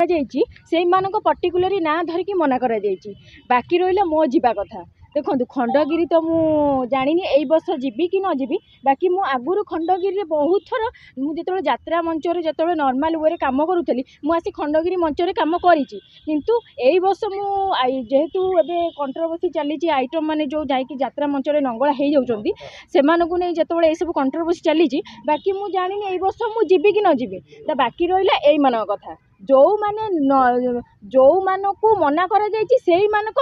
जाइए से पर्टिकुलरी ना धरिकी मना करा बाकी रहा मो जीवा कथा देखो खंडगिरी तो मु जानी यही वर्ष जीवी कि न जीवी बाकी मु आगुरी खंडगिरी बहुत थर मुझे यात्रा मंच जो नॉर्मल वे कम करूली मुझे खंडगिरी मंच कम करी किंतु यही वर्ष जेहेतु एवं कंट्रोवर्सी चली आइटम माने जो जाकि यात्रा मंच नंगला हो जाती से नहीं जो ये सब कंट्रोवर्सी चली बाकी मुझे जानी यही वर्ष मुझे जीवी कि न जीवी तो बाकी रहा यही मान कथा जो मानू मना करा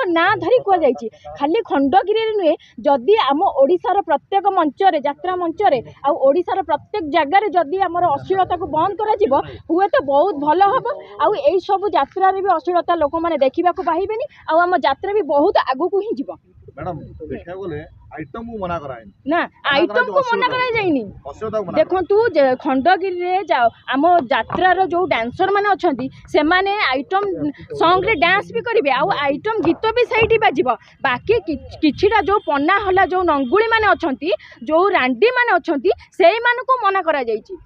ना धरी कहुई खाली खंडगिरी नुहे जदि आम ओडिशार प्रत्येक मंचरे यात्रा मंचरे आशार प्रत्येक जगार जदि आमर अश्लीलता को बंद करा हुए तो बहुत भल हम आई सब यात्रा भी अश्लीलता लोक मैंने देखा पाइबेनी आम यात्रा भी बहुत आगू को ही जीव मैडम देखा गले आइटम को मना कराए ना आइटम को मना करा जाइनी देखंतु खंडगिरी जाओ आम यात्रार जो डांसर माने अछंती से माने आइटम सॉन्ग रे डांस भी करिवे आ आइटम गीत भी सहीटी बाजिबो बाकी किछिटा जो पन्ना हला जो नंगुली माने अछंती जो रांडी माने अछंती सेही माने को मना करा जाइछि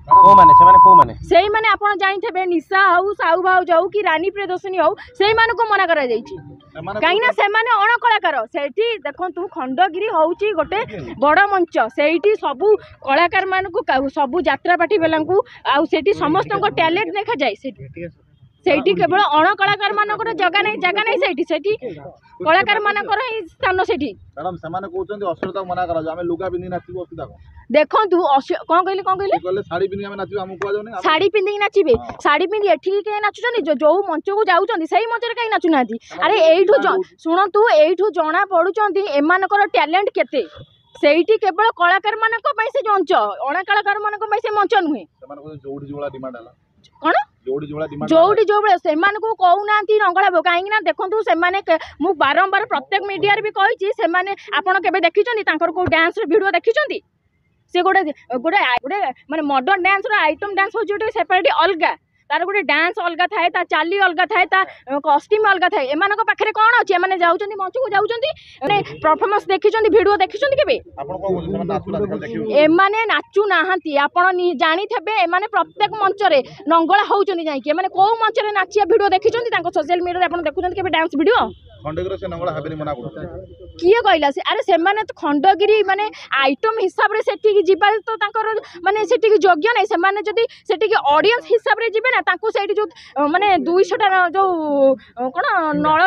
से माने आप जानी निशा हो साहू भाउज हो कि रानी प्रियदर्शनी हो से मना करा कहीं से अणकलाकार से देखु खंडगिरी हूँ गोटे बड़ मंच से सबू कलाकार मान सबू यात्रा पार्टी बेला आठी समस्त टैलेंट देखा जाए से केवल अणकलाकार मान जगह नहीं से कलाकार मान स्थान से देखु कौन कहले शाढ़ी पिंधिक नाचे शाढ़ी पिंधि एठिक कहीं नाचुन जो मंच को जाऊँच से मंच कहीं नाचुना अरे यू शुणु यू जना पड़ुंट एमर टैलेंट केते सेठी केवल कलाकार मान से मंच अणकलाकार मान से मंच नुहे कौन जोड़ी जो से कहूना नंगला कहीं देखो से मु बारंबार प्रत्येक मीडिया भी कही से आपड़ देखी को डांस वीडियो देखी से गोटे गोटे गोटे माने मॉडर्न डांस आइटम डांस हो सेपरेट अलग तार गोटे डांस अलग थाए चाली अलग थाए कस्ट्यूम अलग थाए एम पाखे कौन अच्छे एम जाऊँ मंच को जाऊँ परफॉर्मेंस देखी वीडियो देखी एमाने नाचु नाहांती आपण जानी थे एमाने प्रत्येक मंचरे नंगला होउचंदी जाइके एमाने को मंचरे नाचिया वीडियो देखी सोशल मीडिया आपण देखुचंदी केबे डांस वीडियो खंडगिरी से नंगला हेबेनी मना करते किए कहला से अरे से माने तो खंडगिरी माने आइटम हिसाब रे सेठी जिबा तो तांकर माने सेठी योग्य नै से माने जदी सेठी ऑडियंस हिसाब रे जिबे ना तांको सेठी जो माने 200 टा जो कोन नळ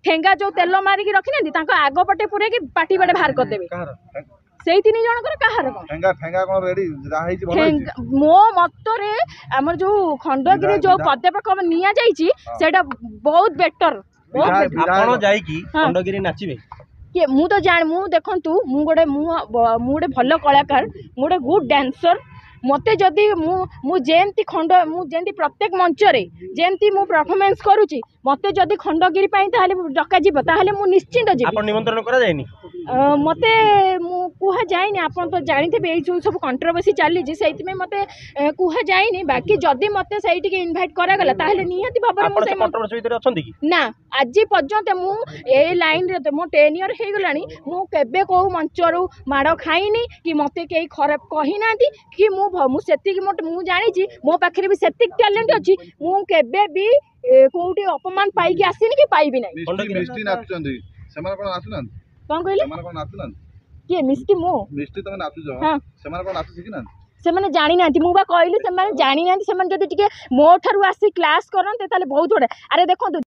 ठेंगा जो तेल मारी की रखि नै तांको आगो पटे पुरे की पाटी बडे बाहर कर देबे से 3 जन कहार ठेंगा कोन रेडी मो मतरे हमर जो खंडगिरी जो पदक्षेप निया जाईची सेटा बहुत बेटर आपण जाईकी खंडगिरी नाचिबे के मु तो जान मु देखंतु मु गोटे भल कलाकार मु गोटे गुड डांसर मते जदि मु जेंती खंड मु जेंती प्रत्येक मंचरे जेंती मु परफॉर्मेंस करूची मते जदि खंडगिरी पाई ताले डका जीव ताले मु निश्चिंत जीव आपण निमंत्रण करा जायनी मते मु कुहा जायनी आपण तो जानि थे ए सब कंट्रोवर्सी चली जे सेति में मते कुहा जायनी बाकी जदि मते सेठी के इनवाइट करा गला ताले निहाती भाबरे मु से कंट्रोवर्सी भीतर अछंती की ना आज पर्यंत मु ए लाइन रे मो 10 इयर हे गलानी मु केबे को मंचरू माड़ खाइनी कि मते के खराब कहि नांती कि मु सेति मु जानी मो पाखे भी सेति टैलेंट अच्छी मु केबे भी कोठी अपमान पाई के आसीनी कि पाइबी नै मिस्टी नाचुचंदी समान कोन नाचुनन कोन कहले समान कोन नाचुनन के मिस्टी मो मिस्टी तमे नाचु जो समान कोन नाचु सिकिनन से माने जानी नांती मु बा कहली से माने जानी नांती से माने जदी टिके मो थारु आसी क्लास करन ते ताले बहुत बडा अरे देखो